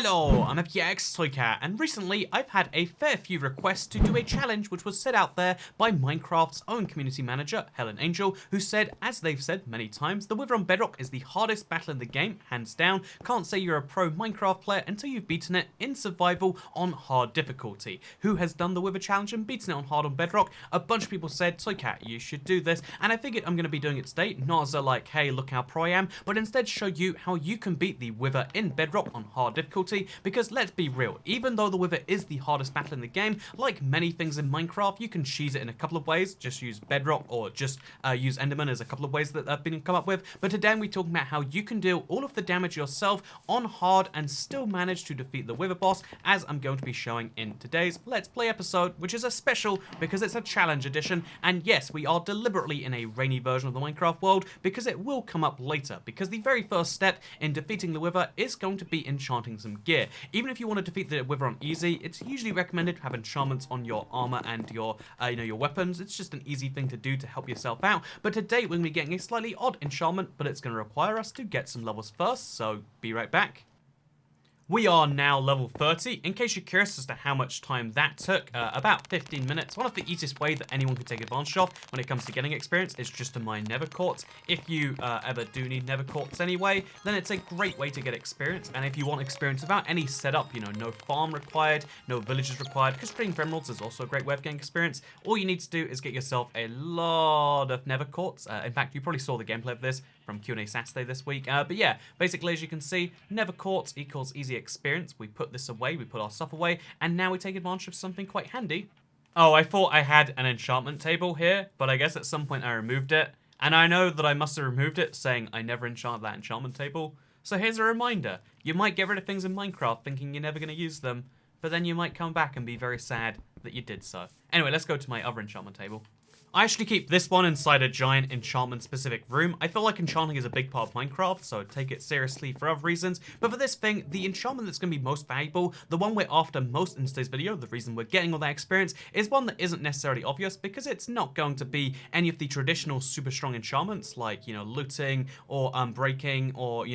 Hello, I'm FTX and recently I've had a fair few requests to do a challenge which was set out there by Minecraft's own community manager, Helen Angel, who said, as they've said many times, the Wither on Bedrock is the hardest battle in the game, hands down. Can't say you're a pro Minecraft player until you've beaten it in survival on hard difficulty. Who has done the Wither challenge and beaten it on hard on Bedrock? A bunch of people said, Toycat, you should do this, and I figured I'm going to be doing it today, not as a like, hey, look how pro I am, but instead show you how you can beat the Wither in Bedrock on hard difficulty, because let's be real, even though the Wither is the hardest battle in the game, like many things in Minecraft, you can cheese it in a couple of ways, just use Bedrock or just use Enderman as a couple of ways that have been come up with, but today we're talking about how you can deal all of the damage yourself on hard and still manage to defeat the Wither boss, as I'm going to be showing in today's Let's Play episode, which is a special because it's a challenge edition, and yes, we are deliberately in a rainy version of the Minecraft world because it will come up later, because the very first step in defeating the Wither is going to be enchanting some gear. Even if you want to defeat the Wither on easy, it's usually recommended to have enchantments on your armor and your, your weapons. It's just an easy thing to do to help yourself out. But today we're going to be getting a slightly odd enchantment, but it's going to require us to get some levels first, so be right back. We are now level 30. In case you're curious as to how much time that took, about 15 minutes. One of the easiest way that anyone can take advantage of when it comes to getting experience is just to mine nether quartz. If you ever do need nether quartz anyway, then it's a great way to get experience. And if you want experience without any setup, no farm required, no villages required, because trading for emeralds is also a great way of getting experience, all you need to do is get yourself a lot of nether quartz. In fact, you probably saw the gameplay of this from Q&A Saturday this week. But yeah, basically, as you can see, nether quartz equals easy experience. We put this away, we put our stuff away, and now we take advantage of something quite handy. Oh, I thought I had an enchantment table here, but I guess at some point I removed it. And I know that I must have removed it, saying I never enchant that enchantment table. So here's a reminder. You might get rid of things in Minecraft thinking you're never going to use them, but then you might come back and be very sad that you did so. Anyway, let's go to my other enchantment table. I actually keep this one inside a giant enchantment-specific room. I feel like enchanting is a big part of Minecraft, so take it seriously for other reasons. But for this thing, the enchantment that's going to be most valuable, the one we're after most in today's video, the reason we're getting all that experience, is one that isn't necessarily obvious, because it's not going to be any of the traditional super strong enchantments, like, looting, or breaking, or,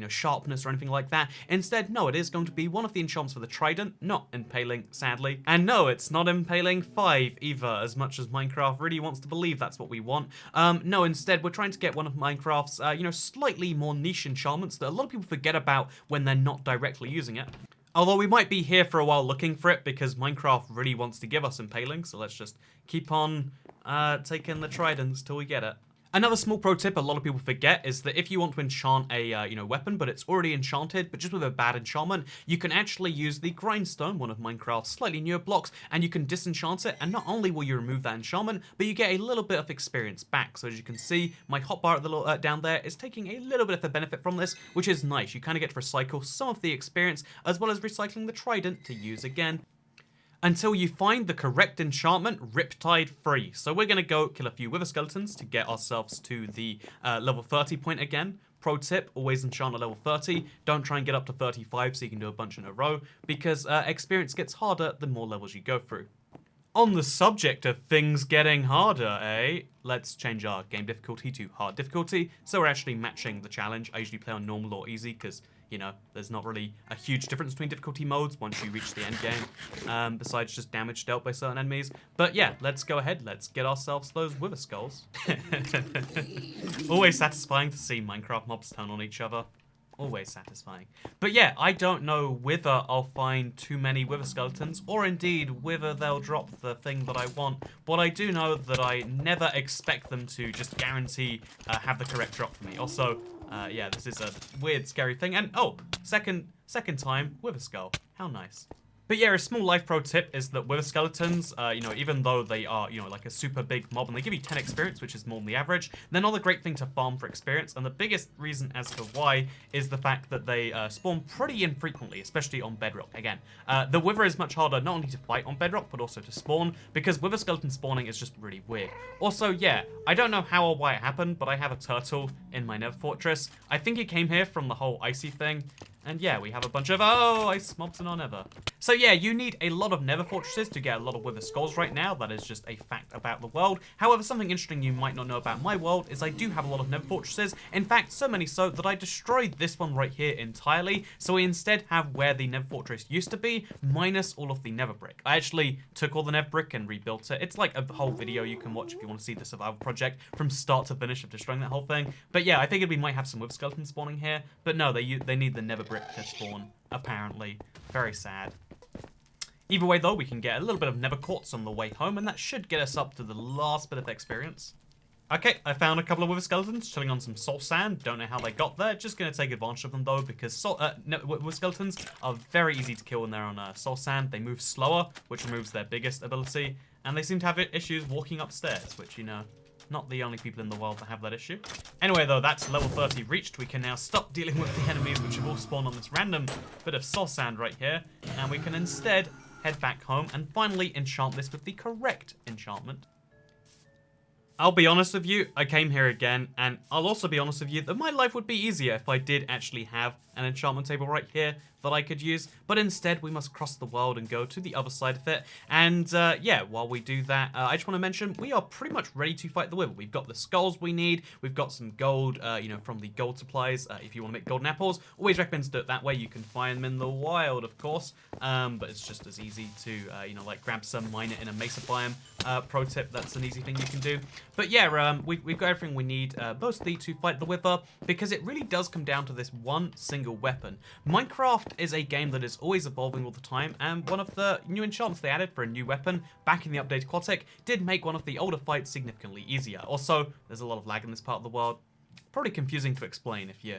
sharpness or anything like that. Instead, no, it is going to be one of the enchantments for the trident, not impaling, sadly. And no, it's not impaling 5 either, as much as Minecraft really wants to believe that's what we want. No, instead, we're trying to get one of Minecraft's, slightly more niche enchantments that a lot of people forget about when they're not directly using it. Although we might be here for a while looking for it because Minecraft really wants to give us impaling, so let's just keep on taking the tridents till we get it. Another small pro tip a lot of people forget is that if you want to enchant a weapon, but it's already enchanted, but just with a bad enchantment, you can actually use the grindstone, one of Minecraft's slightly newer blocks, and you can disenchant it, and not only will you remove that enchantment, but you get a little bit of experience back. So as you can see, my hotbar at the down there is taking a little bit of the benefit from this, which is nice. You kind of get to recycle some of the experience, as well as recycling the trident to use again, until you find the correct enchantment, Riptide free. So we're going to go kill a few wither skeletons to get ourselves to the level 30 point again. Pro tip, always enchant at level 30. Don't try and get up to 35 so you can do a bunch in a row, because experience gets harder the more levels you go through. On the subject of things getting harder, let's change our game difficulty to hard difficulty, so we're actually matching the challenge. I usually play on normal or easy, because there's not really a huge difference between difficulty modes once you reach the end game, besides just damage dealt by certain enemies. But yeah, let's go ahead, let's get ourselves those wither skulls. Always satisfying to see Minecraft mobs turn on each other. Always satisfying. But yeah, I don't know whether I'll find too many wither skeletons, or indeed whether they'll drop the thing that I want. But I do know that I never expect them to just guarantee have the correct drop for me. Also, yeah, this is a weird, scary thing. And oh, second time wither skull. How nice. But yeah, a small life pro tip is that wither skeletons, even though they are, like a super big mob and they give you 10 experience, which is more than the average, they're not a great thing to farm for experience. And the biggest reason as to why is the fact that they spawn pretty infrequently, especially on Bedrock. Again, the wither is much harder not only to fight on Bedrock, but also to spawn, because wither skeleton spawning is just really weird. Also, yeah, I don't know how or why it happened, but I have a turtle in my nether fortress. I think it came here from the whole icy thing. And yeah, we have a bunch of, oh, ice mobs in our nether. So yeah, you need a lot of nether fortresses to get a lot of wither skulls right now. That is just a fact about the world. However, something interesting you might not know about my world is I do have a lot of nether fortresses. In fact, so many so that I destroyed this one right here entirely. So we instead have where the nether fortress used to be, minus all of the nether brick. I actually took all the nether brick and rebuilt it. It's like a whole video you can watch if you want to see the survival project from start to finish of destroying that whole thing. But yeah, I figured we might have some wither skeletons spawning here. But no, they need the nether brick to spawn, apparently. Very sad. Either way, though, we can get a little bit of nether quartz on the way home, and that should get us up to the last bit of experience. Okay, I found a couple of wither skeletons chilling on some soul sand. Don't know how they got there. Just going to take advantage of them, though, because wither skeletons are very easy to kill when they're on soul sand. They move slower, which removes their biggest ability, and they seem to have issues walking upstairs, which, you know, not the only people in the world that have that issue. Anyway, though, that's level 30 reached. We can now stop dealing with the enemies which have all spawned on this random bit of soul sand right here, and we can instead head back home and finally enchant this with the correct enchantment. I'll be honest with you, I came here again, and I'll also be honest with you that my life would be easier if I did actually have an enchantment table right here that I could use, but instead we must cross the world and go to the other side of it. And yeah, while we do that, I just want to mention we are pretty much ready to fight the wither. We've got the skulls we need, we've got some gold, you know, from the gold supplies. If you want to make golden apples, always recommend to do it that way. You can find them in the wild, of course, but it's just as easy to, you know, like grab some, mine it in a mesa biome. Pro tip, that's an easy thing you can do. But yeah, we've got everything we need, mostly to fight the wither, because it really does come down to this one single weapon. Minecraft is a game that is always evolving all the time, and one of the new enchantments they added for a new weapon back in the updated Quatic did make one of the older fights significantly easier. Also, there's a lot of lag in this part of the world. Probably confusing to explain if you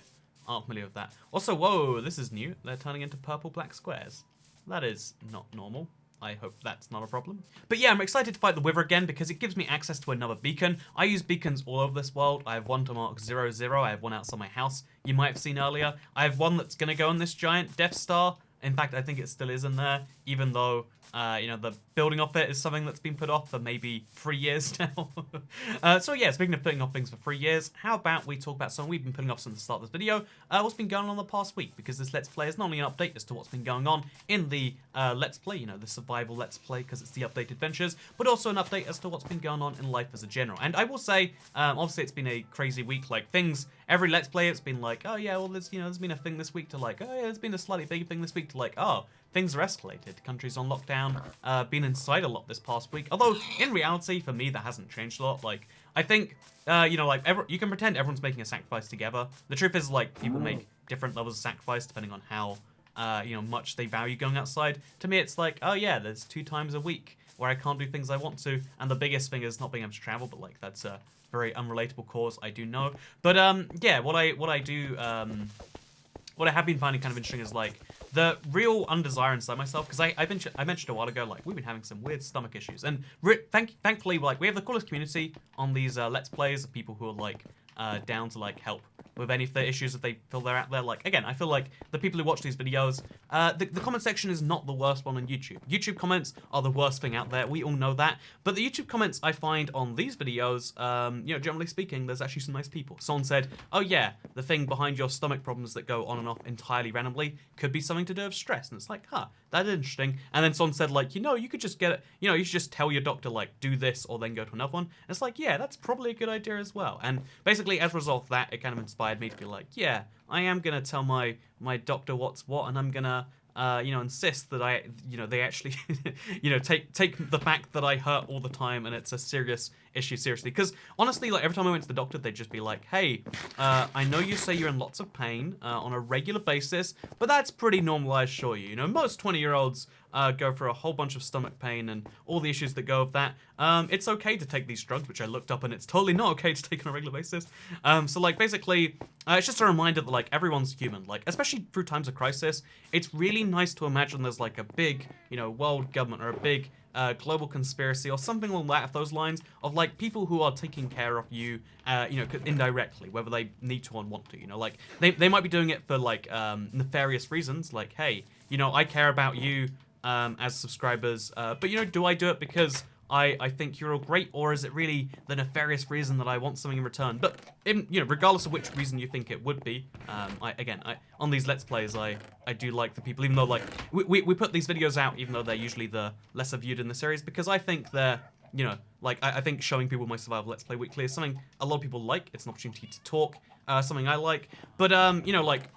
aren't familiar with that. Also, whoa, this is new. They're turning into purple-black squares. That is not normal. I hope that's not a problem. But yeah, I'm excited to fight the wither again because it gives me access to another beacon. I use beacons all over this world. I have one to mark 00. I have one outside my house you might have seen earlier. I have one that's going to go on this giant Death Star. In fact, I think it still is in there, even though, you know, the building of it is something that's been put off for maybe 3 years now. So yeah, speaking of putting off things for 3 years, how about we talk about something we've been putting off since the start of this video, what's been going on the past week, because this Let's Play is not only an update as to what's been going on in the Let's Play, you know, the survival Let's Play, because it's the updated adventures, but also an update as to what's been going on in life as a general. And I will say, obviously it's been a crazy week, like things, every Let's Play it's been like, oh yeah, well there's, you know, there's been a thing this week to like, oh yeah, there's been a slightly bigger thing this week to like, oh, things are escalated. Countries on lockdown, been inside a lot this past week. Although, in reality, for me, that hasn't changed a lot. Like, I think, you know, like, you can pretend everyone's making a sacrifice together. The truth is, like, people make different levels of sacrifice depending on how, you know, much they value going outside. To me, it's like, oh yeah, there's 2 times a week where I can't do things I want to. And the biggest thing is not being able to travel, but, like, that's a very unrelatable cause, I do know. But, yeah, what I do, what I have been finding kind of interesting is, like, the real undesire inside myself, because I mentioned a while ago, like, we've been having some weird stomach issues, and thankfully, like, we have the coolest community on these Let's Plays of people who are, like, down to, like, help with any of the issues that they feel they're out there. Like, again, I feel like the people who watch these videos, the comment section is not the worst one on YouTube. YouTube comments are the worst thing out there. We all know that. But the YouTube comments I find on these videos, you know, generally speaking, there's actually some nice people. Someone said, oh yeah, the thing behind your stomach problems that go on and off entirely randomly could be something to do with stress. And it's like, huh, that's interesting. And then someone said, like, you know, you could just get it, you know, you should just tell your doctor, like, do this or then go to another one. And it's like, yeah, that's probably a good idea as well. And basically, as a result of that, it kind of inspired me to be like, yeah, I am gonna tell my doctor what's what, and I'm gonna you know, insist that you know, they actually, you know, take the fact that I hurt all the time and it's a serious issue seriously. Because honestly, like, every time I went to the doctor, they'd just be like, hey, I know you say you're in lots of pain on a regular basis, but that's pretty normal, I assure you. You know, most 20-year-olds go through a whole bunch of stomach pain and all the issues that go with that. It's okay to take these drugs, which I looked up, and it's totally not okay to take on a regular basis. So, like, basically, it's just a reminder that, like, everyone's human. Like, especially through times of crisis, it's really nice to imagine there's, like, a big, you know, world government or a big global conspiracy or something along those lines of, like, people who are taking care of you, you know, indirectly, whether they need to or want to, you know, like, they might be doing it for, like, nefarious reasons, like, hey, you know, I care about you as subscribers, but, you know, do I do it because I think you're all great, or is it really the nefarious reason that I want something in return? But regardless of which reason you think it would be, on these Let's Plays, I do like the people, even though like we put these videos out, even though they're usually the lesser viewed in the series, because I think they're I think showing people my survival Let's Play weekly is something a lot of people like. It's an opportunity to talk, something I like. But,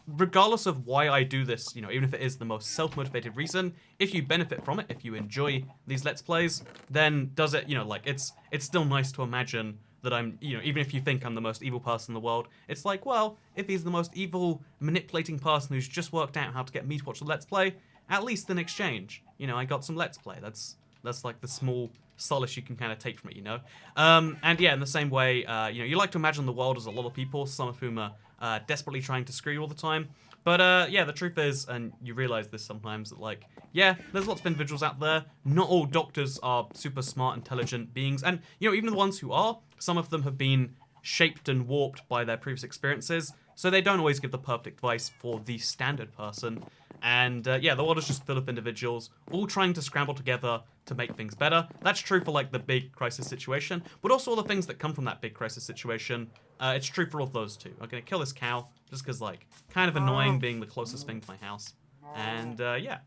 regardless of why I do this, even if it is the most self-motivated reason, if you benefit from it, if you enjoy these Let's Plays, then does it, it's still nice to imagine that I'm, even if you think I'm the most evil person in the world, it's like, well, if he's the most evil, manipulating person who's just worked out how to get me to watch the Let's Play, at least in exchange, I got some Let's Play. That's like the small solace you can kind of take from it, And yeah, in the same way, you like to imagine the world as a lot of people, some of whom are desperately trying to screw you all the time. But yeah, the truth is, and you realize this sometimes, that like, yeah, there's lots of individuals out there. Not all doctors are super smart, intelligent beings. And, even the ones who are, some of them have been shaped and warped by their previous experiences. So they don't always give the perfect advice for the standard person. And yeah, the world is just full of individuals all trying to scramble together to make things better. That's true for like the big crisis situation, but also all the things that come from that big crisis situation. It's true for all of those too. I'm gonna kill this cow just because like kind of annoying being the closest thing to my house. And yeah,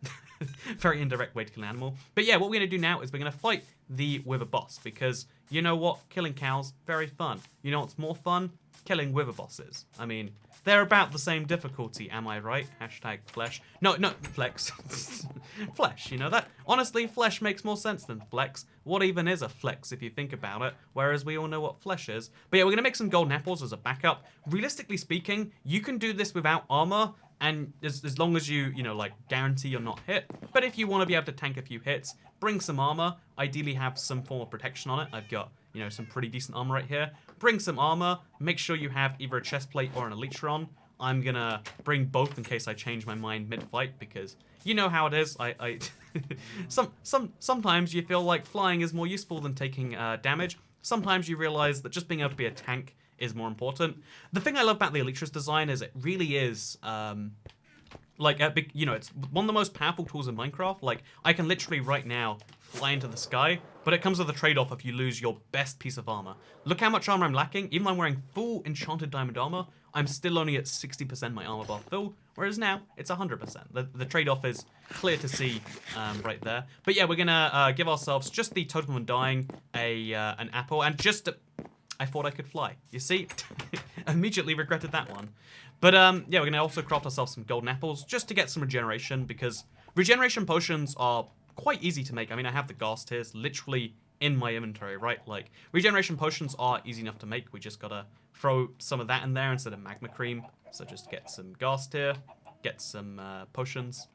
very indirect way to kill an animal. But yeah, what we're gonna do now is we're gonna fight the Wither boss, because you know what? Killing cows, very fun. You know what's more fun? Killing Wither bosses. I mean, they're about the same difficulty, am I right? Hashtag flesh. No, flex. Flesh, that. Honestly, flesh makes more sense than flex. What even is a flex if you think about it? Whereas we all know what flesh is. But yeah, we're gonna make some golden apples as a backup. Realistically speaking, you can do this without armor, and as long as you, guarantee you're not hit. But if you want to be able to tank a few hits, bring some armor. Ideally have some form of protection on it. I've got, some pretty decent armor right here. Bring some armor. Make sure you have either a chest plate or an elytra. I'm gonna bring both in case I change my mind mid-fight, because you know how it is. Sometimes you feel like flying is more useful than taking damage. Sometimes you realize that just being able to be a tank is more important. The thing I love about the elytra's design is it really is it's one of the most powerful tools in Minecraft. Like, I can literally right now fly into the sky, but it comes with a trade-off if you lose your best piece of armor. Look how much armor I'm lacking. Even though I'm wearing full enchanted diamond armor, I'm still only at 60% my armor bar full, whereas now it's 100%. The trade-off is clear to see right there. But yeah, we're gonna give ourselves just the totem of undying, an apple, and just I thought I could fly. You see? Immediately regretted that one. But yeah, we're gonna also craft ourselves some golden apples just to get some regeneration, because regeneration potions are quite easy to make. I mean, I have the ghast tears literally in my inventory, right? Like, regeneration potions are easy enough to make. We just gotta throw some of that in there instead of magma cream. So just get some ghast tear, get some potions.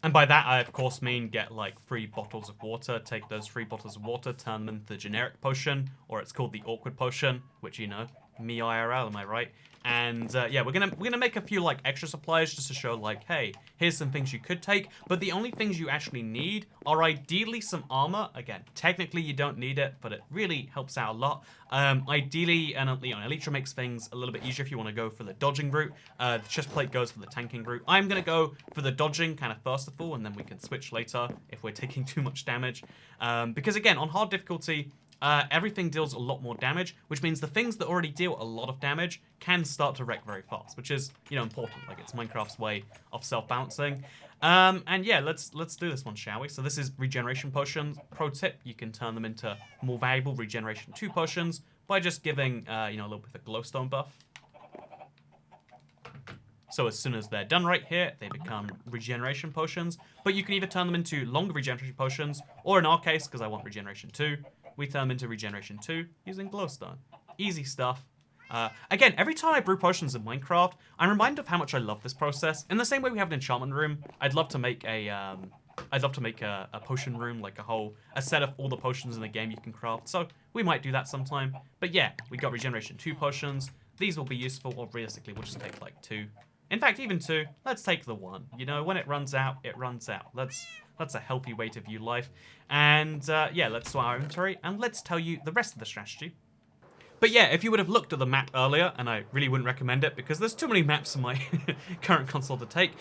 And by that, I of course mean get like 3 bottles of water, take those 3 bottles of water, turn them into the generic potion, or it's called the awkward potion, which, me IRL, am I right? And yeah, we're gonna make a few like extra supplies just to show like, hey, here's some things you could take, but the only things you actually need are ideally some armor. Again, technically you don't need it, but it really helps out a lot. Ideally, and elytra makes things a little bit easier if you want to go for the dodging route. The chest plate goes for the tanking route. I'm gonna go for the dodging kind of first of all, and then we can switch later if we're taking too much damage. Because again, on hard difficulty, everything deals a lot more damage, which means the things that already deal a lot of damage can start to wreck very fast, which is, important. Like, it's Minecraft's way of self-balancing. And yeah, let's do this one, shall we? So this is regeneration potions. Pro tip, you can turn them into more valuable regeneration 2 potions by just giving, a little bit of glowstone buff. So as soon as they're done right here, they become regeneration potions. But you can either turn them into longer regeneration potions, or in our case, because I want regeneration 2, we turn them into regeneration 2 using glowstone. Easy stuff. Again, every time I brew potions in Minecraft, I'm reminded of how much I love this process. In the same way we have an enchantment room, I'd love to make a potion room, like a set of all the potions in the game you can craft. So we might do that sometime. But yeah, we got regeneration 2 potions. These will be useful, or realistically, we'll just take like 2. In fact, even 2. Let's take the 1. When it runs out, it runs out. That's a healthy way to view life. And yeah, let's sort our inventory, and let's tell you the rest of the strategy. But yeah, if you would have looked at the map earlier, and I really wouldn't recommend it because there's too many maps in my current console to take,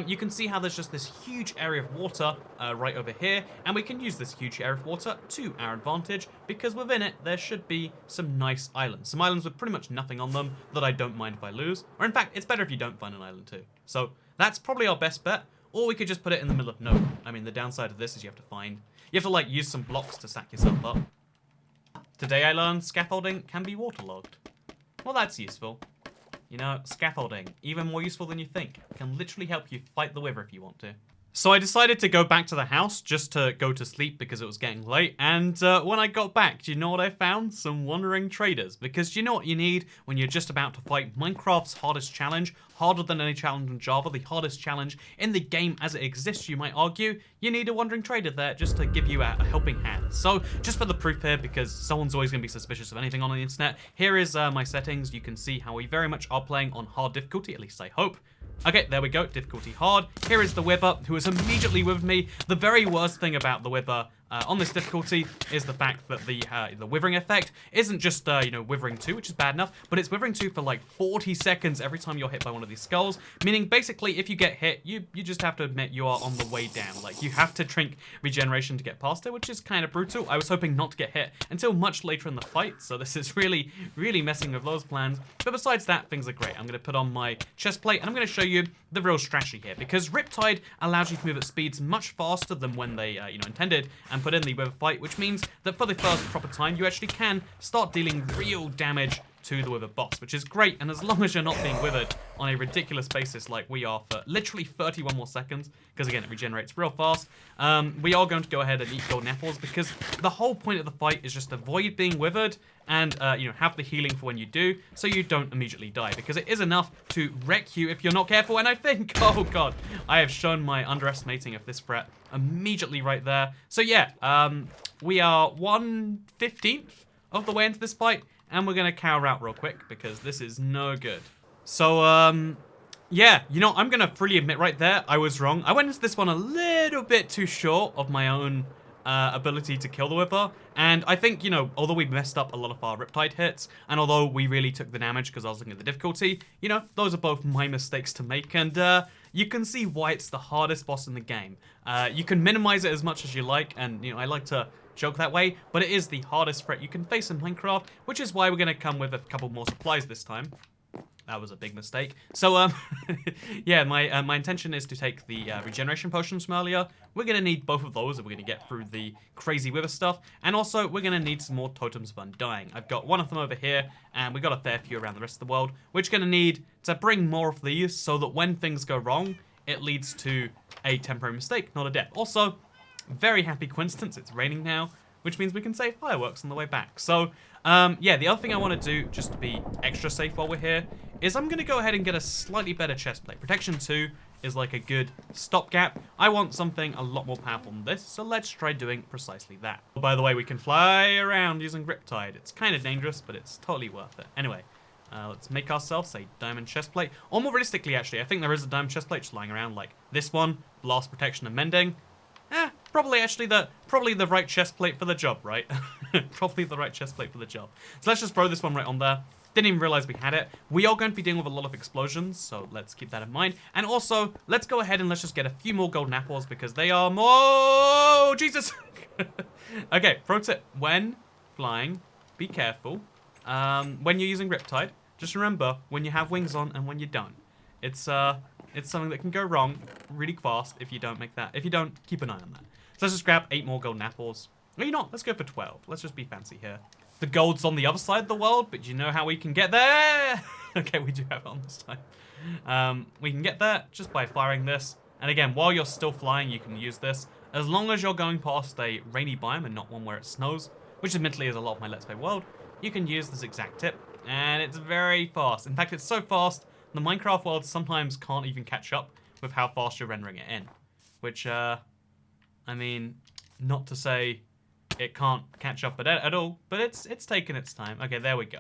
you can see how there's just this huge area of water right over here, and we can use this huge area of water to our advantage because within it there should be some nice islands. Some islands with pretty much nothing on them that I don't mind if I lose. Or in fact, it's better if you don't find an island too. So that's probably our best bet. Or we could just put it in the middle of nowhere. I mean, the downside of this is you have to like use some blocks to stack yourself up. Today I learned scaffolding can be waterlogged. Well, that's useful. You know, scaffolding, even more useful than you think, can literally help you fight the Wither if you want to. So I decided to go back to the house just to go to sleep because it was getting late. And when I got back, do you know what I found? Some wandering traders. Because do you know what you need when you're just about to fight Minecraft's hardest challenge? Harder than any challenge in Java, the hardest challenge in the game as it exists, you might argue. You need a wandering trader there just to give you a helping hand. So just for the proof here, because someone's always going to be suspicious of anything on the internet, here is my settings. You can see how we very much are playing on hard difficulty, at least I hope. Okay, there we go, difficulty hard. Here is the Wither, who is immediately with me. The very worst thing about the Wither on this difficulty is the fact that the withering effect isn't just, you know, withering 2, which is bad enough, but it's withering 2 for like 40 seconds every time you're hit by one of these skulls, meaning basically if you get hit, you just have to admit you are on the way down. Like, you have to drink regeneration to get past it, which is kind of brutal. I was hoping not to get hit until much later in the fight, so this is really, really messing with those plans. But besides that, things are great. I'm going to put on my chest plate, and I'm going to show you the real strategy here, because Riptide allows you to move at speeds much faster than when they, you know, intended, and put in the Wither fight, which means that for the first proper time, you actually can start dealing real damage to the Wither boss, which is great. And as long as you're not being withered on a ridiculous basis like we are for literally 31 more seconds, because again, it regenerates real fast, we are going to go ahead and eat golden apples, because the whole point of the fight is just avoid being withered and, you know, have the healing for when you do, so you don't immediately die, because it is enough to wreck you if you're not careful. And I think, oh god, I have shown my underestimating of this threat immediately right there. So yeah, we are 1/15 of the way into this fight, and we're gonna cower out real quick because this is no good. So, yeah, you know, I'm gonna freely admit right there, I was wrong. I went into this one a little bit too short of my own ability to kill the Wither, and I think, you know, although we messed up a lot of our Riptide hits, and although we really took the damage because I was looking at the difficulty, you know, those are both my mistakes to make, and you can see why it's the hardest boss in the game. You can minimize it as much as you like, and, you know, I like to joke that way, but it is the hardest threat you can face in Minecraft, which is why we're going to come with a couple more supplies this time. That was a big mistake. So, yeah, my intention is to take the Regeneration Potions from earlier. We're going to need both of those if we're going to get through the crazy Wither stuff. And also, we're going to need some more Totems of Undying. I've got one of them over here, and we've got a fair few around the rest of the world. We're just going to need to bring more of these so that when things go wrong, it leads to a temporary mistake, not a death. Also, very happy coincidence, it's raining now, which means we can save fireworks on the way back. So, yeah, the other thing I want to do, just to be extra safe while we're here, is I'm going to go ahead and get a slightly better chest plate. Protection 2 is like a good stopgap. I want something a lot more powerful than this, so let's try doing precisely that. By the way, we can fly around using Riptide. It's kind of dangerous, but it's totally worth it. Anyway, let's make ourselves a diamond chest plate. Or more realistically, actually, I think there is a diamond chest plate just lying around, like this one, blast protection and mending. Probably actually probably the right chest plate for the job, right? Probably the right chest plate for the job. So let's just throw this one right on there. Didn't even realize we had it. We are going to be dealing with a lot of explosions, so let's keep that in mind. And also, let's go ahead and let's just get a few more golden apples because they are more... Oh, Jesus! Okay, pro tip. When flying, be careful. When you're using Riptide, just remember when you have wings on and when you don't. It's something that can go wrong really fast if you don't make that. If you don't, keep an eye on that. So let's just grab 8 more golden apples. Well, you know what? Let's go for 12. Let's just be fancy here. The gold's on the other side of the world, but you know how we can get there? Okay, we do have it on this time. We can get there just by firing this. And again, while you're still flying, you can use this. As long as you're going past a rainy biome and not one where it snows, which admittedly is a lot of my Let's Play world, you can use this exact tip. And it's very fast. In fact, it's so fast, the Minecraft world sometimes can't even catch up with how fast you're rendering it in. Which, I mean, not to say it can't catch up at all, but it's taken its time. Okay, there we go.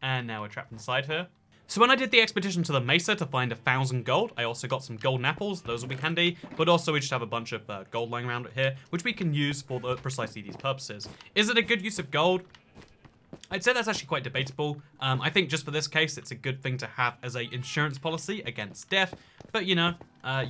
And now we're trapped inside here. So when I did the expedition to the Mesa to find 1,000 gold, I also got some golden apples. Those will be handy, but also we just have a bunch of gold lying around here, which we can use for precisely these purposes. Is it a good use of gold? I'd say that's actually quite debatable. I think just for this case, it's a good thing to have as a insurance policy against death. But, you know,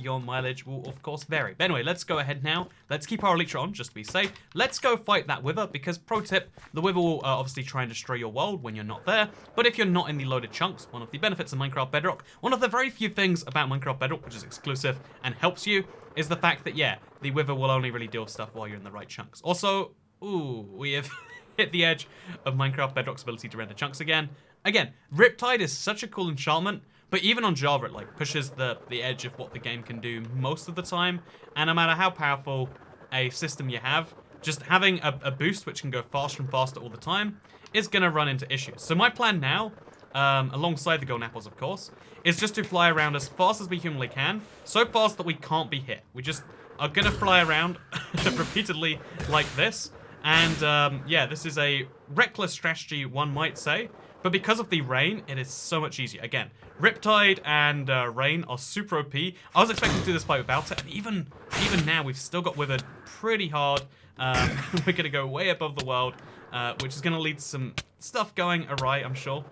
your mileage will, of course, vary. But anyway, let's go ahead now. Let's keep our Elytra on, just to be safe. Let's go fight that Wither, because, pro tip, the Wither will obviously try and destroy your world when you're not there. But if you're not in the loaded chunks, one of the benefits of Minecraft Bedrock, one of the very few things about Minecraft Bedrock, which is exclusive and helps you, is the fact that, yeah, the Wither will only really deal with stuff while you're in the right chunks. Also, ooh, we have hit the edge of Minecraft Bedrock's ability to render chunks again. Again, Riptide is such a cool enchantment, but even on Java, it like pushes the edge of what the game can do most of the time. And no matter how powerful a system you have, just having a boost which can go faster and faster all the time is gonna run into issues. So my plan now, alongside the golden apples of course, is just to fly around as fast as we humanly can, so fast that we can't be hit. We just are gonna fly around repeatedly like this. And yeah, this is a reckless strategy, one might say, but because of the rain, it is so much easier. Again, Riptide and rain are super OP. I was expecting to do this fight without it, and even now, we've still got Withered pretty hard. We're gonna go way above the world, which is gonna lead to some stuff going awry, I'm sure.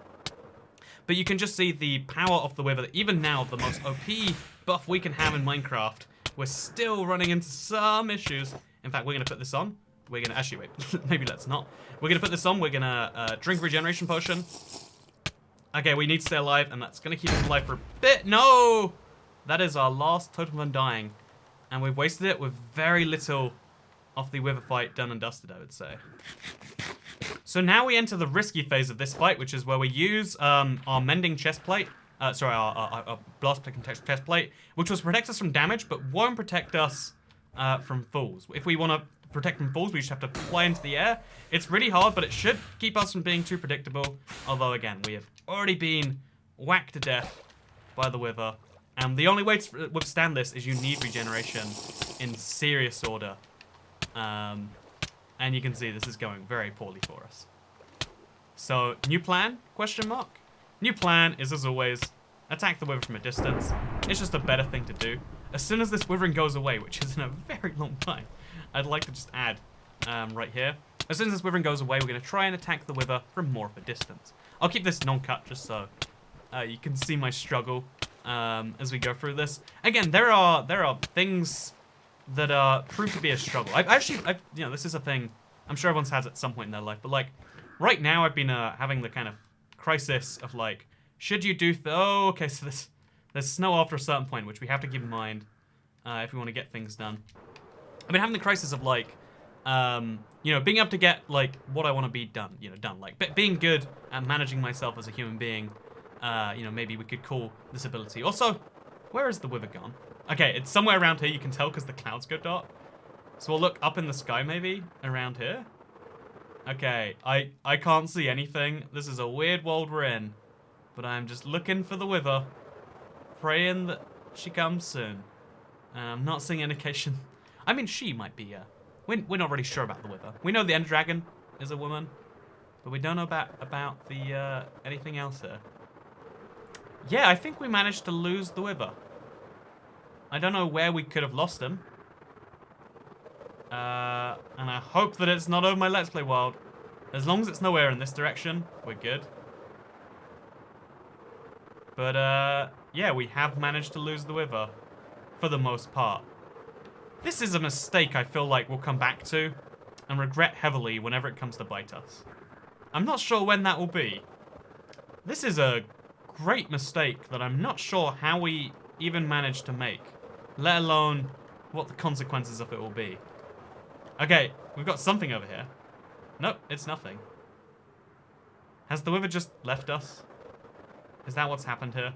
But you can just see the power of the Wither. Even now, the most OP buff we can have in Minecraft, we're still running into some issues. In fact, we're gonna put this on. We're gonna, actually, wait, maybe let's not. We're gonna put this on, we're gonna drink Regeneration Potion. Okay, we need to stay alive, and that's gonna keep us alive for a bit. No! That is our last totem of undying. And we've wasted it with very little of the Wither fight done and dusted, I would say. So now we enter the risky phase of this fight, which is where we use our mending chest plate. Our blast pick and chest plate, which will protect us from damage, but won't protect us from falls. If we want to protect from falls, we just have to fly into the air. It's really hard, but it should keep us from being too predictable. Although, again, we have already been whacked to death by the Wither. And the only way to withstand this is you need regeneration in serious order. And you can see this is going very poorly for us. So, new plan? Question mark? New plan is, as always, attack the Wither from a distance. It's just a better thing to do. As soon as this withering goes away, which is in a very long time, I'd like to just add right here. As soon as this withering goes away, we're going to try and attack the Wither from more of a distance. I'll keep this non-cut just so you can see my struggle as we go through this. Again, there are things that prove to be a struggle. You know, this is a thing I'm sure everyone's had at some point in their life, but like right now I've been having the kind of crisis of like, should you do? Oh, okay, so there's snow after a certain point, which we have to keep in mind if we want to get things done. I've been having the crisis of like, you know, being able to get like what I want to be done, like being good at managing myself as a human being. You know, maybe we could call this ability. Also, where is the Wither gone? Okay, it's somewhere around here. You can tell because the clouds go dark. So we'll look up in the sky maybe around here. Okay, I can't see anything. This is a weird world we're in, but I'm just looking for the Wither, praying that she comes soon. I'm not seeing indication. I mean, she might be, we're not really sure about the Wither. We know the End Dragon is a woman, but we don't know about the, anything else here. Yeah, I think we managed to lose the Wither. I don't know where we could have lost him. And I hope that it's not over my Let's Play world. As long as it's nowhere in this direction, we're good. But, yeah, we have managed to lose the Wither. For the most part. This is a mistake I feel like we'll come back to and regret heavily whenever it comes to bite us. I'm not sure when that will be. This is a great mistake that I'm not sure how we even managed to make, let alone what the consequences of it will be. Okay, we've got something over here. Nope, it's nothing. Has the Wither just left us? Is that what's happened here?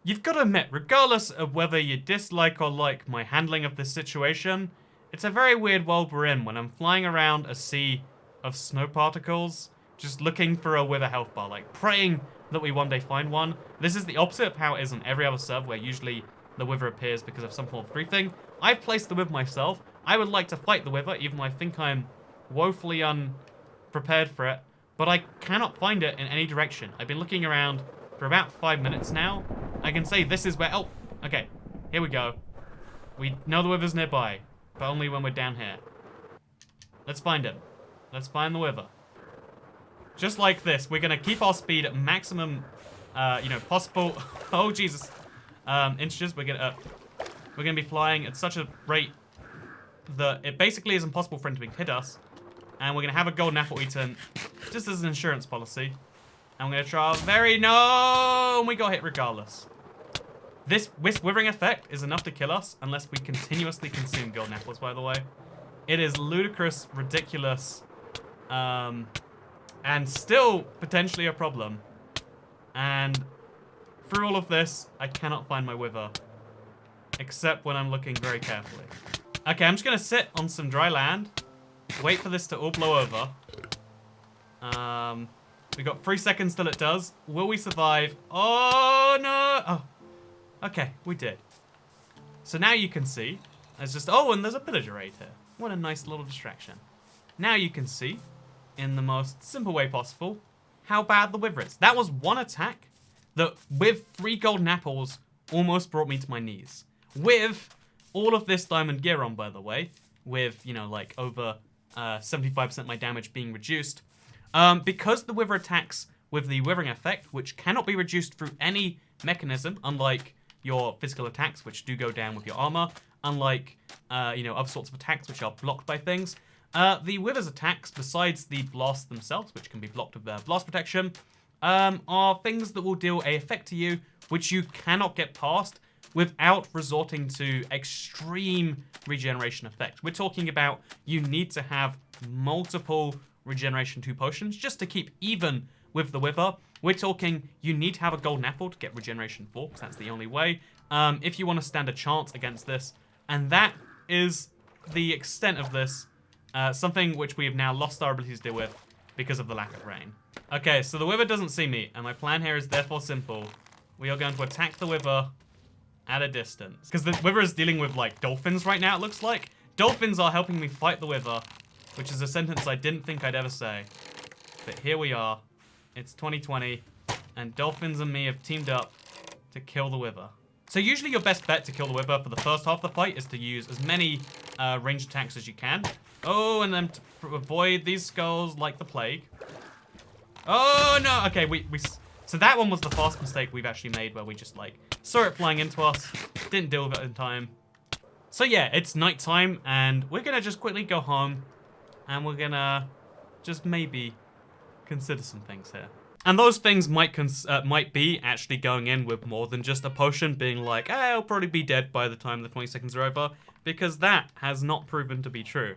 You've got to admit, regardless of whether you dislike or like my handling of this situation, it's a very weird world we're in when I'm flying around a sea of snow particles, just looking for a Wither health bar, like praying that we one day find one. This is the opposite of how it is on every other server where usually the Wither appears because of some form of griefing. I've placed the Wither myself. I would like to fight the Wither, even though I think I'm woefully unprepared for it, but I cannot find it in any direction. I've been looking around for about 5 minutes now. I can say this is where... Oh, okay. Here we go. We know the Wither's nearby, but only when we're down here. Let's find him. Let's find the Wither. Just like this. We're going to keep our speed at maximum, you know, possible. Oh, Jesus. Inches. We're going to be flying at such a rate that it basically is impossible for him to hit us. And we're going to have a golden apple eaten just as an insurance policy. And we're going to try our very... No! And we got hit regardless. This withering effect is enough to kill us unless we continuously consume golden apples, by the way. It is ludicrous, ridiculous, and still potentially a problem. And through all of this, I cannot find my wither. Except when I'm looking very carefully. Okay, I'm just going to sit on some dry land. Wait for this to all blow over. We got 3 seconds till it does. Will we survive? Oh, no. Oh, okay, we did. So now you can see. There's just... Oh, and there's a pillager raid here. What a nice little distraction. Now you can see, in the most simple way possible, how bad the wither is. That was one attack that, with 3 golden apples, almost brought me to my knees. With all of this diamond gear on, by the way, with, you know, like, over 75% of my damage being reduced. Because the wither attacks with the withering effect, which cannot be reduced through any mechanism, unlike your physical attacks, which do go down with your armor, unlike, you know, other sorts of attacks which are blocked by things. The wither's attacks, besides the blasts themselves, which can be blocked with their blast protection, are things that will deal a effect to you, which you cannot get past without resorting to extreme regeneration effect. We're talking about you need to have multiple Regeneration 2 potions just to keep even with the wither. We're talking you need to have a golden apple to get Regeneration 4, because that's the only way, if you want to stand a chance against this. And that is the extent of this, something which we have now lost our ability to deal with because of the lack of rain. Okay, so the wither doesn't see me, and my plan here is therefore simple. We are going to attack the wither at a distance. Because the wither is dealing with, like, dolphins right now, it looks like. Dolphins are helping me fight the wither, which is a sentence I didn't think I'd ever say. But here we are. It's 2020, and dolphins and me have teamed up to kill the wither. So usually your best bet to kill the wither for the first half of the fight is to use as many ranged attacks as you can. Oh, and then to avoid these skulls like the plague. Oh, no. Okay, so that one was the fast mistake we've actually made, where we just, like, saw it flying into us, didn't deal with it in time. So yeah, it's nighttime, and we're gonna just quickly go home, and we're gonna just maybe consider some things here. And those things might be actually going in with more than just a potion, being like, hey, I'll probably be dead by the time the 20 seconds are over, because that has not proven to be true.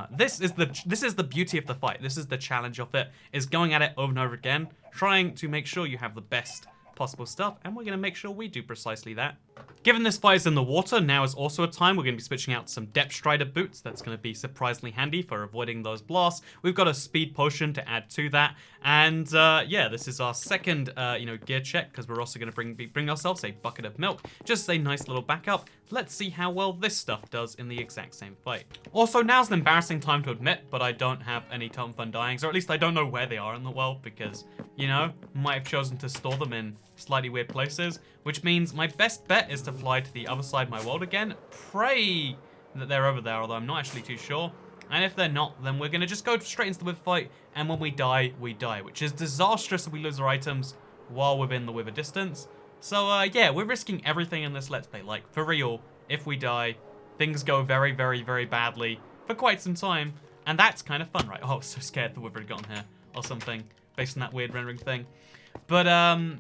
This is the beauty of the fight. This is the challenge of it, is going at it over and over again, trying to make sure you have the best possible stuff, and we're going to make sure we do precisely that. Given this fight is in the water, now is also a time we're going to be switching out some Depth Strider boots. That's going to be surprisingly handy for avoiding those blasts. We've got a speed potion to add to that, and yeah, this is our second gear check, because we're also going to bring ourselves a bucket of milk, just a nice little backup. Let's see how well this stuff does in the exact same fight. Also, now's an embarrassing time to admit, but I don't have any Totem of Undyings, or at least I don't know where they are in the world, because, you know, might have chosen to store them in slightly weird places, which means my best bet is to fly to the other side of my world again, pray that they're over there, although I'm not actually too sure. And if they're not, then we're going to just go straight into the wither fight, and when we die, which is disastrous if we lose our items while within the wither distance. So yeah, we're risking everything in this Let's Play. Like, for real, if we die, things go very, very, very badly for quite some time, and that's kind of fun, right? Oh, I was so scared the wither had gotten here, or something, based on that weird rendering thing. But,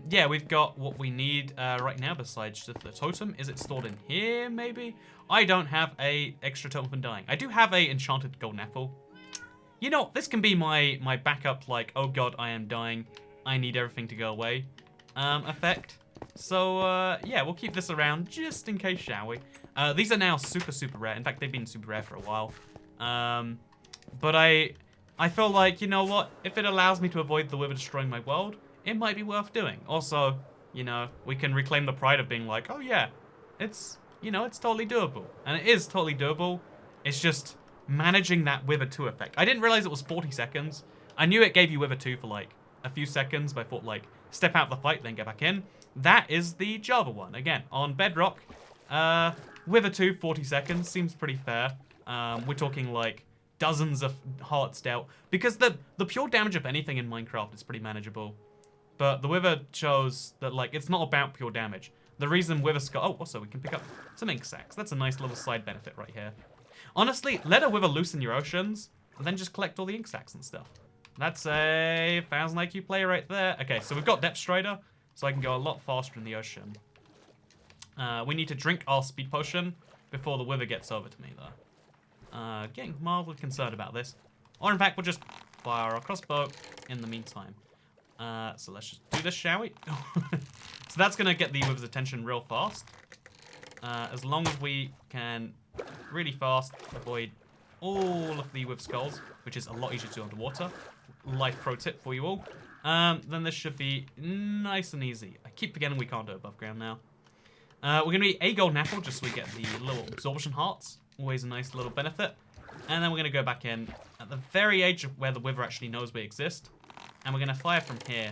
yeah, we've got what we need right now besides just the totem. Is it stored in here, maybe? I don't have a extra totem of undying. I do have a enchanted golden apple. You know, this can be my backup, like, oh god, I am dying, I need everything to go away, effect. So, yeah, we'll keep this around just in case, shall we? These are now super, super rare. In fact, they've been super rare for a while. But I feel like, you know what? If it allows me to avoid the wither destroying my world, it might be worth doing. Also, you know, we can reclaim the pride of being like, oh yeah, it's, you know, it's totally doable. And it is totally doable. It's just managing that Wither 2 effect. I didn't realize it was 40 seconds. I knew it gave you Wither 2 for like a few seconds, but I thought like, step out of the fight, then get back in. That is the Java one. Again, on Bedrock, Wither 2, 40 seconds, seems pretty fair. We're talking like dozens of hearts dealt. Because the pure damage of anything in Minecraft is pretty manageable. But the Wither shows that, like, it's not about pure damage. The reason Wither Skull... Oh, also, we can pick up some ink sacs. That's a nice little side benefit right here. Honestly, let a Wither loose in your oceans, and then just collect all the ink sacs and stuff. That's a 1000 IQ player right there. Okay, so we've got Depth Strider, so I can go a lot faster in the ocean. We need to drink our speed potion before the Wither gets over to me, though. Getting mildly concerned about this. Or, in fact, we'll just fire our crossbow in the meantime. So let's just do this, shall we? So that's going to get the Wither's attention real fast. As long as we can really fast avoid all of the Wither Skulls, which is a lot easier to do underwater. Life pro tip for you all. Then this should be nice and easy. I keep forgetting we can't do it above ground now. We're going to be a golden apple just so we get the little absorption hearts. Always a nice little benefit. And then we're going to go back in at the very edge of where the Wither actually knows we exist. And we're going to fire from here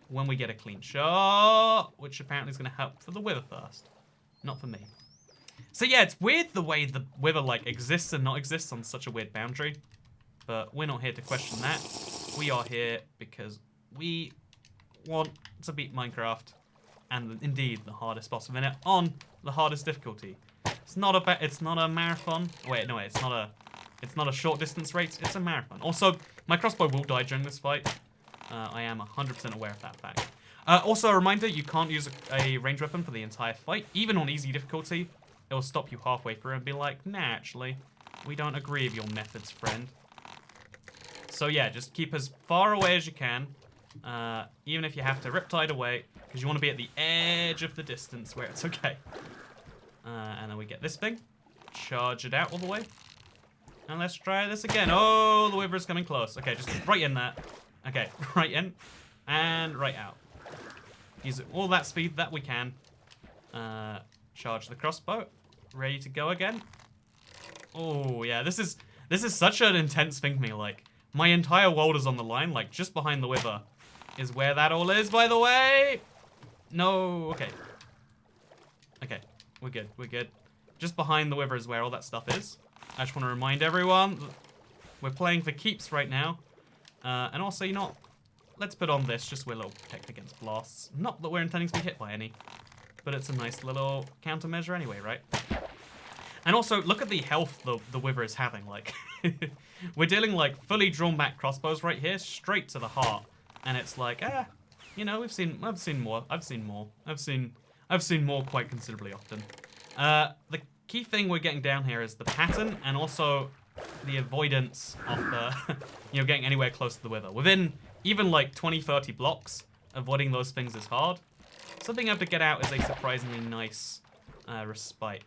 when we get a clean shot, which apparently is going to help for the Wither first, not for me. So yeah, it's weird the way the Wither, like, exists and not exists on such a weird boundary. But we're not here to question that. We are here because we want to beat Minecraft, and indeed the hardest boss of it on the hardest difficulty. It's not a marathon. Wait, no, it's not a short distance race. It's a marathon. Also, my crossbow will die during this fight. I am 100% aware of that fact. Also, a reminder, you can't use a ranged weapon for the entire fight. Even on easy difficulty, it will stop you halfway through and be like, nah, actually, we don't agree with your methods, friend. So yeah, just keep as far away as you can, even if you have to riptide away, because you want to be at the edge of the distance where it's okay. And then we get this thing, charge it out all the way, and let's try this again. Oh, the Wither is coming close. Okay, just right in there. Okay, right in and right out. Use all that speed that we can. Charge the crossbow. Ready to go again. Oh yeah, this is such an intense thing for me. Like, my entire world is on the line. Like, just behind the Wither is where that all is, by the way. No, okay. Okay, we're good, we're good. Just behind the Wither is where all that stuff is. I just want to remind everyone, we're playing for keeps right now. And also, you know what? Let's put on this, just so we're a little protected against blasts. Not that we're intending to be hit by any, but it's a nice little countermeasure anyway, right? And also, look at the health the Wither is having. Like, we're dealing, like, fully drawn back crossbows right here, straight to the heart. And it's like, you know, I've seen more quite considerably often. The key thing we're getting down here is the pattern, and also the avoidance of you know, getting anywhere close to the Wither. Within even like 20-30 blocks, avoiding those things is hard. So being able to get out is a surprisingly nice respite.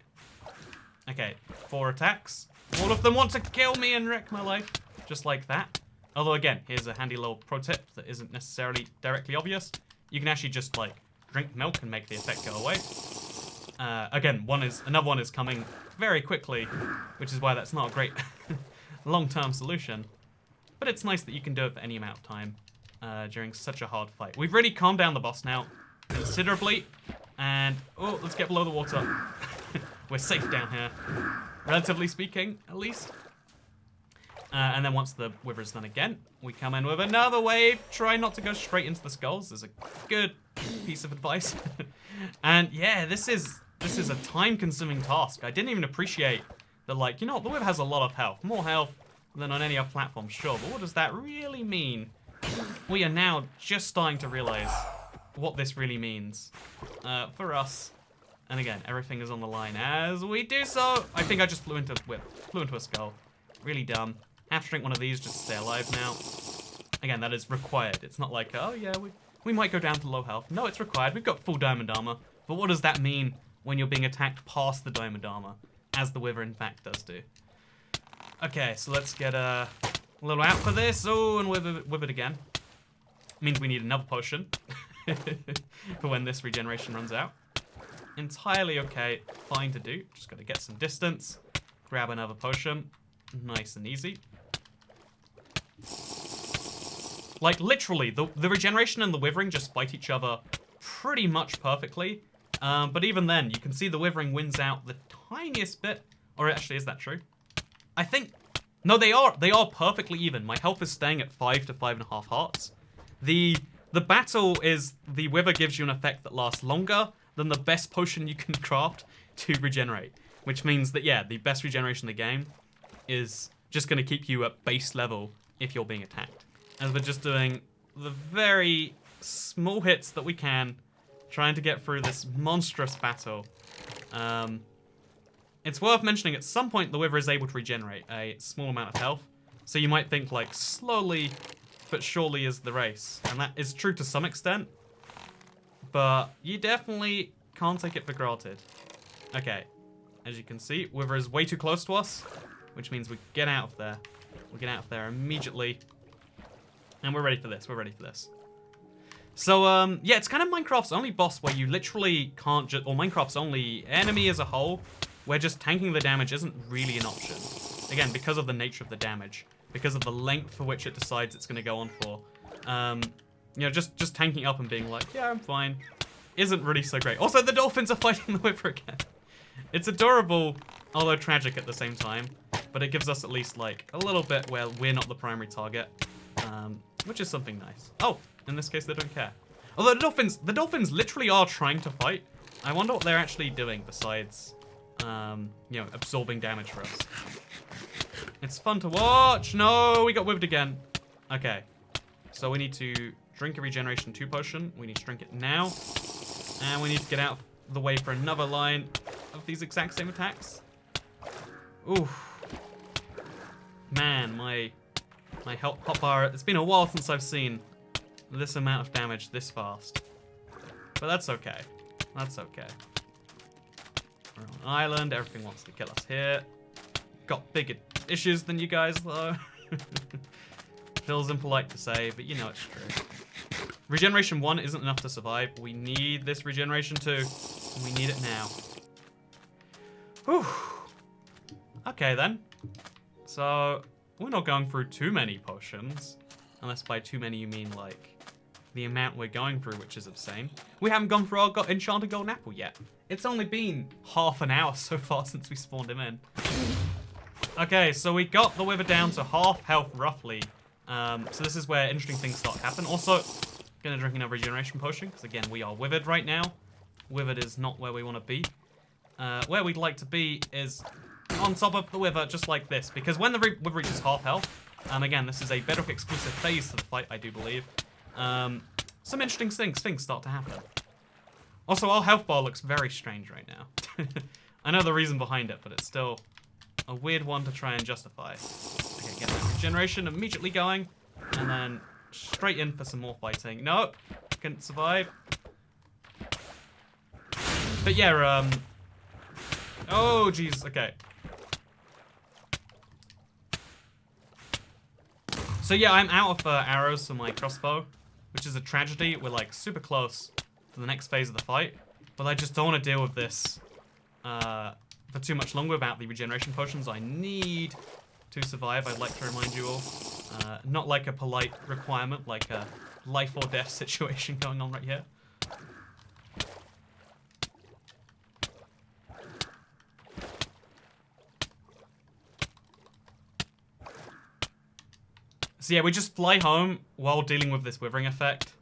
Okay, 4 attacks. All of them want to kill me and wreck my life, just like that. Although again, here's a handy little pro tip that isn't necessarily directly obvious. You can actually just like drink milk and make the effect go away. Again, another one is coming very quickly, which is why that's not a great long-term solution. But it's nice that you can do it for any amount of time during such a hard fight. We've really calmed down the boss now considerably, and oh, let's get below the water. We're safe down here, relatively speaking, at least. And then once the Wither is done again, we come in with another wave. Try not to go straight into the skulls. Is a good piece of advice. And yeah, this is a time-consuming task. I didn't even appreciate that, like, you know, the Wither has a lot of health. More health than on any other platform, sure. But what does that really mean? We are now just starting to realize what this really means for us. And again, everything is on the line as we do so. I think I just flew into a skull. Really dumb. Have to drink one of these just to stay alive now. Again, that is required. It's not like, oh yeah, we might go down to low health. No, it's required. We've got full diamond armor. But what does that mean when you're being attacked past the diamond armor? As the Wither, in fact, does do. Okay, so let's get a little out for this. Oh, and Wither again. Means we need another potion for when this regeneration runs out. Entirely okay, fine to do. Just got to get some distance. Grab another potion. Nice and easy. Like, literally, the regeneration and the withering just fight each other pretty much perfectly. But even then, you can see the withering wins out the tiniest bit. Or actually, is that true? I think No, they are perfectly even. My health is staying at 5 to 5.5 hearts. The battle is the Wither gives you an effect that lasts longer than the best potion you can craft to regenerate. Which means that, yeah, the best regeneration in the game is just going to keep you at base level if you're being attacked. And we're just doing the very small hits that we can, trying to get through this monstrous battle. It's worth mentioning at some point the Wither is able to regenerate a small amount of health. So you might think like slowly but surely is the race. And that is true to some extent. But you definitely can't take it for granted. Okay, as you can see, Wither is way too close to us, which means we get out of there. We get out of there immediately. And we're ready for this, we're ready for this. So, yeah, it's kind of Minecraft's only boss where you literally can't just, or Minecraft's only enemy as a whole, where just tanking the damage isn't really an option. Again, because of the nature of the damage, because of the length for which it decides it's going to go on for. You know, just tanking up and being like, yeah, I'm fine, isn't really so great. Also, the dolphins are fighting the Wither again. It's adorable, although tragic at the same time, but it gives us at least, like, a little bit where we're not the primary target, which is something nice. Oh, in this case, they don't care. Although the dolphins literally are trying to fight. I wonder what they're actually doing besides, you know, absorbing damage for us. It's fun to watch. No, we got whiffed again. Okay, so we need to drink a Regeneration 2 potion. We need to drink it now. And we need to get out of the way for another line of these exact same attacks. Oof. Man, my hot bar, it's been a while since I've seen this amount of damage this fast. But that's okay. That's okay. We're on an island, everything wants to kill us here. Got bigger issues than you guys, though. Feels impolite to say, but you know it's true. Regeneration 1 isn't enough to survive. We need this Regeneration 2. We need it now. Whew. Okay, then. So, we're not going through too many potions. Unless by too many you mean, like, the amount we're going through, which is insane. We haven't gone through our Enchanted Golden Apple yet. It's only been half an hour so far since we spawned him in. Okay, so we got the Wither down to half health, roughly. So this is where interesting things start to happen. Also, gonna drink another Regeneration Potion, because again, we are withered right now. Withered is not where we want to be. Where we'd like to be is on top of the Wither, just like this. Because when the Wither reaches half health, again, this is a Bedrock exclusive phase to the fight, I do believe. Some interesting things start to happen. Also, our health bar looks very strange right now. I know the reason behind it, but it's still a weird one to try and justify. Okay, get that regeneration immediately going, and then straight in for some more fighting. No, couldn't survive. But yeah, oh jeez, okay. So yeah, I'm out of arrows for my crossbow, which is a tragedy. We're like super close to the next phase of the fight, but I just don't want to deal with this for too much longer without the regeneration potions I need to survive. I'd like to remind you all, not like a polite requirement, like a life or death situation going on right here. So yeah, we just fly home while dealing with this withering effect.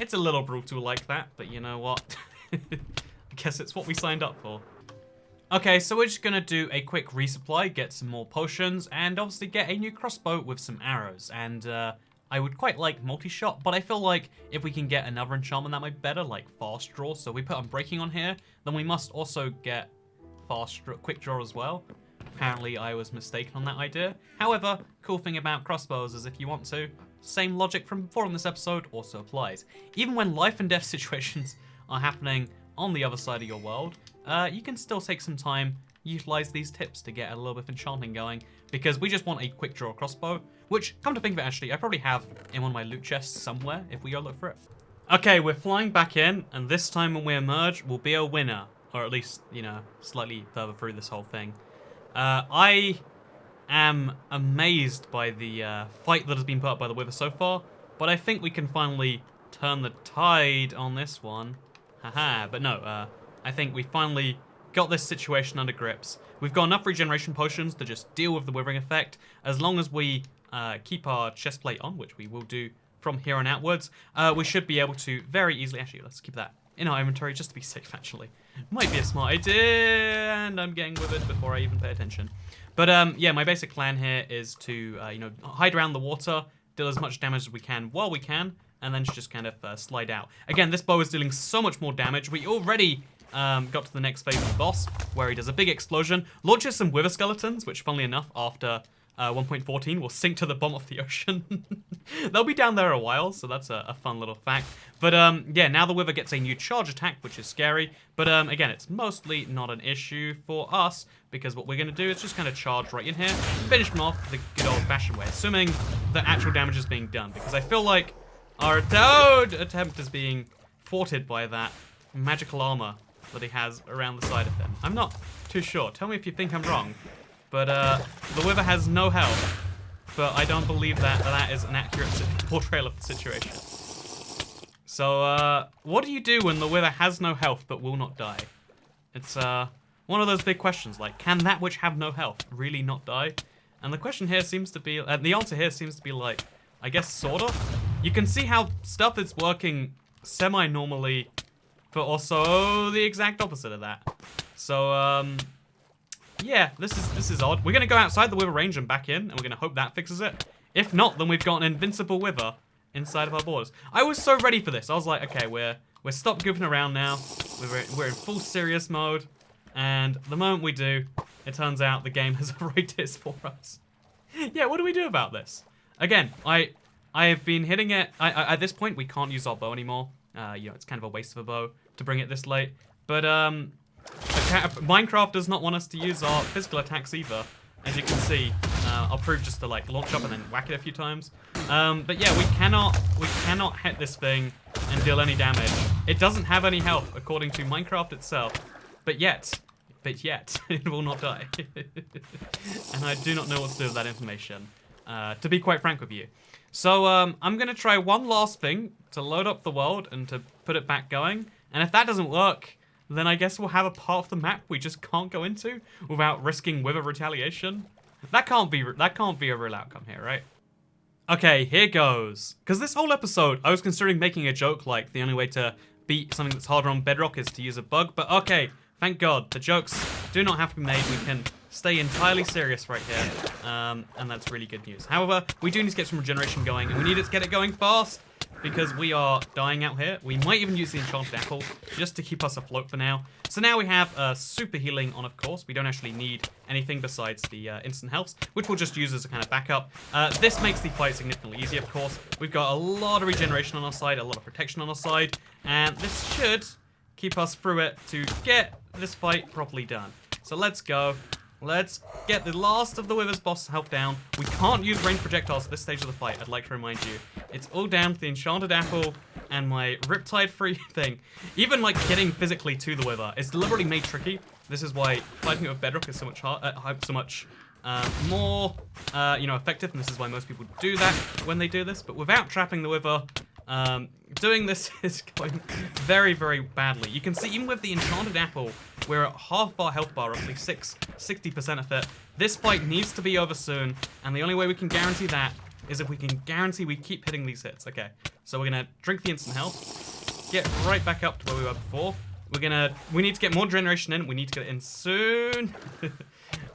It's a little brutal like that, but you know what? I guess it's what we signed up for. Okay, so we're just gonna do a quick resupply, get some more potions, and obviously get a new crossbow with some arrows. And I would quite like multi-shot, but I feel like if we can get another enchantment that might be better, like fast draw. So we put Unbreaking on here, then we must also get quick draw as well. Apparently I was mistaken on that idea. However, cool thing about crossbows is if you want to, same logic from before on this episode also applies. Even when life and death situations are happening on the other side of your world, you can still take some time, utilize these tips to get a little bit of enchanting going, because we just want a quick draw crossbow, which, come to think of it actually, I probably have in one of my loot chests somewhere if we go look for it. Okay, we're flying back in, and this time when we emerge, we'll be a winner, or at least, you know, slightly further through this whole thing. I am amazed by the fight that has been put up by the Wither so far, but I think we can finally turn the tide on this one. Haha, but no, I think we finally got this situation under grips. We've got enough regeneration potions to just deal with the withering effect. As long as we keep our chest plate on, which we will do from here on outwards, we should be able to very easily... Actually, let's keep that in our inventory just to be safe, actually. Might be a smart idea, and I'm getting withered before I even pay attention. But yeah, my basic plan here is to, you know, hide around the water, deal as much damage as we can while we can, and then just kind of slide out. Again, this bow is dealing so much more damage. We already got to the next phase of the boss, where he does a big explosion, launches some wither skeletons, which, funnily enough, after 1.14 will sink to the bottom of the ocean. They'll be down there a while, so that's a fun little fact. But yeah, now the wither gets a new charge attack, which is scary. But again, it's mostly not an issue for us, because what we're going to do is just kind of charge right in here, finish him off the good old-fashioned way, assuming that actual damage is being done, because I feel like our attempt is being thwarted by that magical armor that he has around the side of him. I'm not too sure. Tell me if you think I'm wrong. But the wither has no health. But I don't believe that is an accurate portrayal of the situation. So what do you do when the wither has no health but will not die? It's one of those big questions, like, can that which have no health really not die? And the question here seems to be, the answer here seems to be like, I guess sort of. You can see how stuff is working semi-normally, but also the exact opposite of that. So yeah, this is odd. We're gonna go outside the wither range and back in, and we're gonna hope that fixes it. If not, then we've got an invincible wither inside of our borders. I was so ready for this. I was like, okay, we're stopped goofing around now. We're in full serious mode, and the moment we do, it turns out the game has righted for us. Yeah, what do we do about this? Again, I have been hitting it. At this point, we can't use our bow anymore. You know, it's kind of a waste of a bow to bring it this late. But Minecraft does not want us to use our physical attacks either. As you can see, I'll prove just to like launch up and then whack it a few times. But yeah, we cannot hit this thing and deal any damage. It doesn't have any health according to Minecraft itself. But yet, it will not die. And I do not know what to do with that information, to be quite frank with you. So I'm gonna try one last thing to load up the world and to put it back going. And if that doesn't work, then I guess we'll have a part of the map we just can't go into without risking wither retaliation. That can't be a real outcome here, right? Okay, here goes. Because this whole episode, I was considering making a joke like the only way to beat something that's harder on Bedrock is to use a bug. But okay, thank God, the jokes do not have to be made. We can stay entirely serious right here. And that's really good news. However, we do need to get some regeneration going, and we need to get it going fast, because we are dying out here. We might even use the enchanted apple just to keep us afloat for now. So now we have super healing on, of course. We don't actually need anything besides the instant healths, which we'll just use as a kind of backup. This makes the fight significantly easier, of course. We've got a lot of regeneration on our side, a lot of protection on our side, and this should keep us through it to get this fight properly done. So let's go. Let's get the last of the Wither's boss health down. We can't use ranged projectiles at this stage of the fight, I'd like to remind you. It's all down to the enchanted apple and my riptide free thing. Even like getting physically to the Wither is deliberately made tricky. This is why fighting it with Bedrock is so much more you know, effective, and this is why most people do that when they do this. But without trapping the Wither, doing this is going very, very badly. You can see even with the enchanted apple, we're at half our health bar, roughly 60% of it. This fight needs to be over soon, and the only way we can guarantee that is if we can guarantee we keep hitting these hits. Okay, so we're gonna drink the instant health, get right back up to where we were before. We need to get more generation in. We need to get it in soon.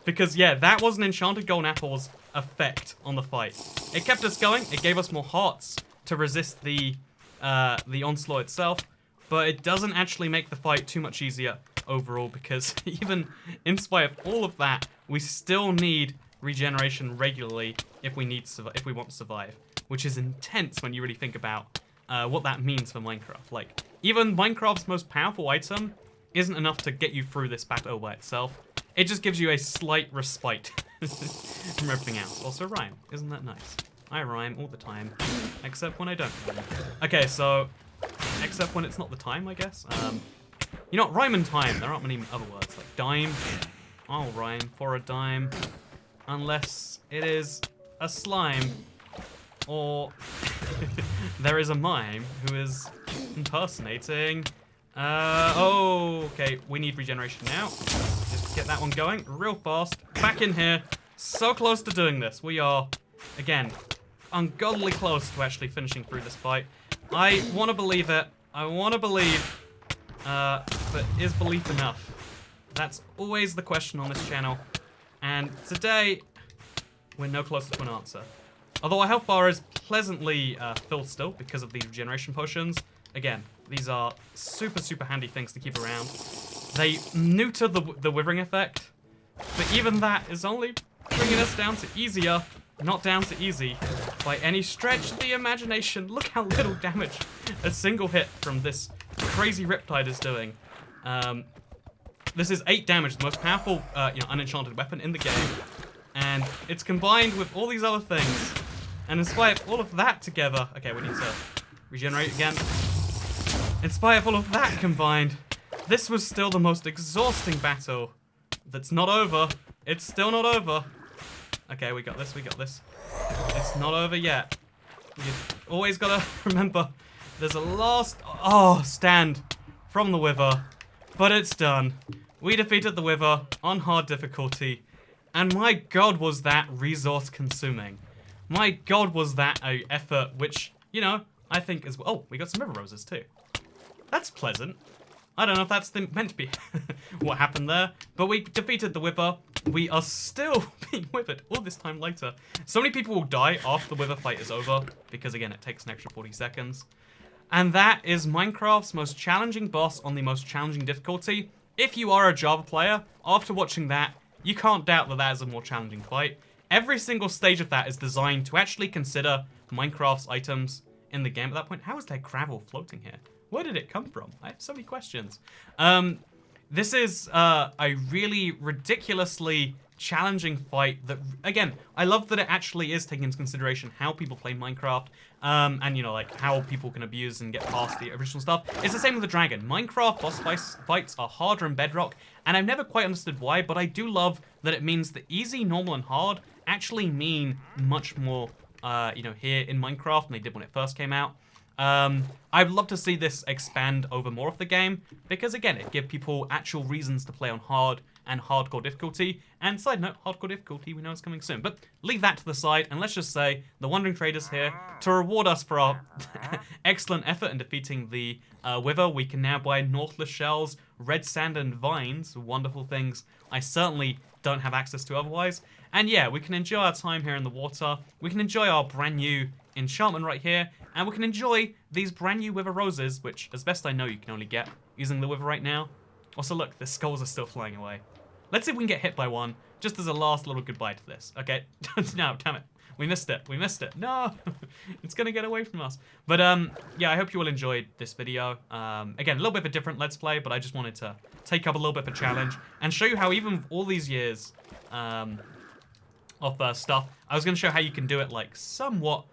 Because yeah, that was an enchanted golden apple's effect on the fight. It kept us going. It gave us more hearts to resist the onslaught itself, but it doesn't actually make the fight too much easier overall, because even in spite of all of that, we still need regeneration regularly if we want to survive, which is intense when you really think about what that means for Minecraft. Like, even Minecraft's most powerful item isn't enough to get you through this battle by itself. It just gives you a slight respite from everything else. Also rhyme, isn't that nice? I rhyme all the time, except when I don't rhyme. Okay, so, except when it's not the time, I guess. You know what, rhyme and time, there aren't many other words, like dime. I'll rhyme for a dime, unless it is a slime, or there is a mime who is impersonating Oh, okay. We need regeneration now. Just get that one going real fast. Back in here. So close to doing this. We are, again, ungodly close to actually finishing through this fight. I want to believe it. I want to believe. But is belief enough? That's always the question on this channel. And today, we're no closer to an answer. Although our health bar is pleasantly filled still because of these regeneration potions. Again, these are super, super handy things to keep around. They neuter the withering effect, but even that is only bringing us down to easier, not down to easy, by any stretch of the imagination. Look how little damage a single hit from this crazy Riptide is doing. This is 8 damage, the most powerful unenchanted weapon in the game, and it's combined with all these other things. And in spite of all of that together, okay, we need to regenerate again. In spite of all of that combined, this was still the most exhausting battle. That's not over. It's still not over. Okay, we got this, we got this. It's not over yet. You've always gotta remember, there's a last, stand from the Wither, but it's done. We defeated the Wither on hard difficulty, and my god was that resource consuming. My god was that a effort which, I think is, oh, we got some river roses too. That's pleasant. I don't know if that's meant to be what happened there, but we defeated the Wither. We are still being withered all this time later. So many people will die after the Wither fight is over, because again, it takes an extra 40 seconds. And that is Minecraft's most challenging boss on the most challenging difficulty. If you are a Java player, after watching that, you can't doubt that that is a more challenging fight. Every single stage of that is designed to actually consider Minecraft's items in the game. At that point, how is there gravel floating here? Where did it come from? I have so many questions. This is a really ridiculously challenging fight that, again, I love that it actually is taking into consideration how people play Minecraft, and, like, how people can abuse and get past the original stuff. It's the same with the dragon. Minecraft boss fights are harder in Bedrock, and I've never quite understood why, but I do love that it means that easy, normal, and hard actually mean much more, here in Minecraft than they did when it first came out. I'd love to see this expand over more of the game, because again, it gives people actual reasons to play on hard and hardcore difficulty. And side note, hardcore difficulty, we know it's coming soon. But leave that to the side, and let's just say the Wandering Trader's here to reward us for our excellent effort in defeating the Wither. We can now buy Nautilus shells, red sand, and vines, wonderful things I certainly don't have access to otherwise. And yeah, we can enjoy our time here in the water. We can enjoy our brand new enchantment right here, and we can enjoy these brand new Wither roses, which, as best I know, you can only get using the Wither right now. Also, look, the skulls are still flying away. Let's see if we can get hit by one, just as a last little goodbye to this. Okay, no, damn it. We missed it. We missed it. No, it's going to get away from us. But, yeah, I hope you all enjoyed this video. Again, a little bit of a different Let's Play, but I just wanted to take up a little bit of a challenge and show you how even with all these years of stuff, I was going to show how you can do it, like, somewhat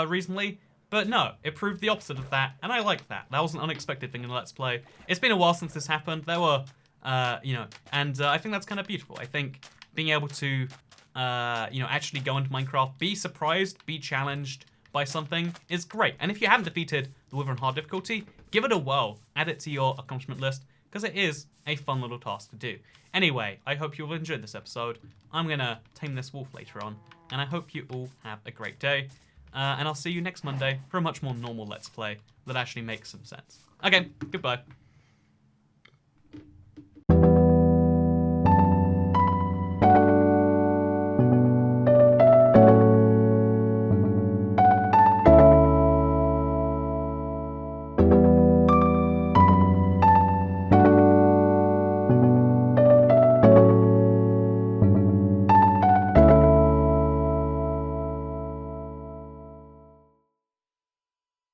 reasonably. But no, it proved the opposite of that, and I like that. That was an unexpected thing in a Let's Play. It's been a while since this happened. There were, and I think that's kind of beautiful. I think being able to, actually go into Minecraft, be surprised, be challenged by something is great. And if you haven't defeated the Wither on hard difficulty, give it a whirl. Add it to your accomplishment list, because it is a fun little task to do. Anyway, I hope you all enjoyed this episode. I'm going to tame this wolf later on, and I hope you all have a great day. And I'll see you next Monday for a much more normal Let's Play that actually makes some sense. Okay, goodbye.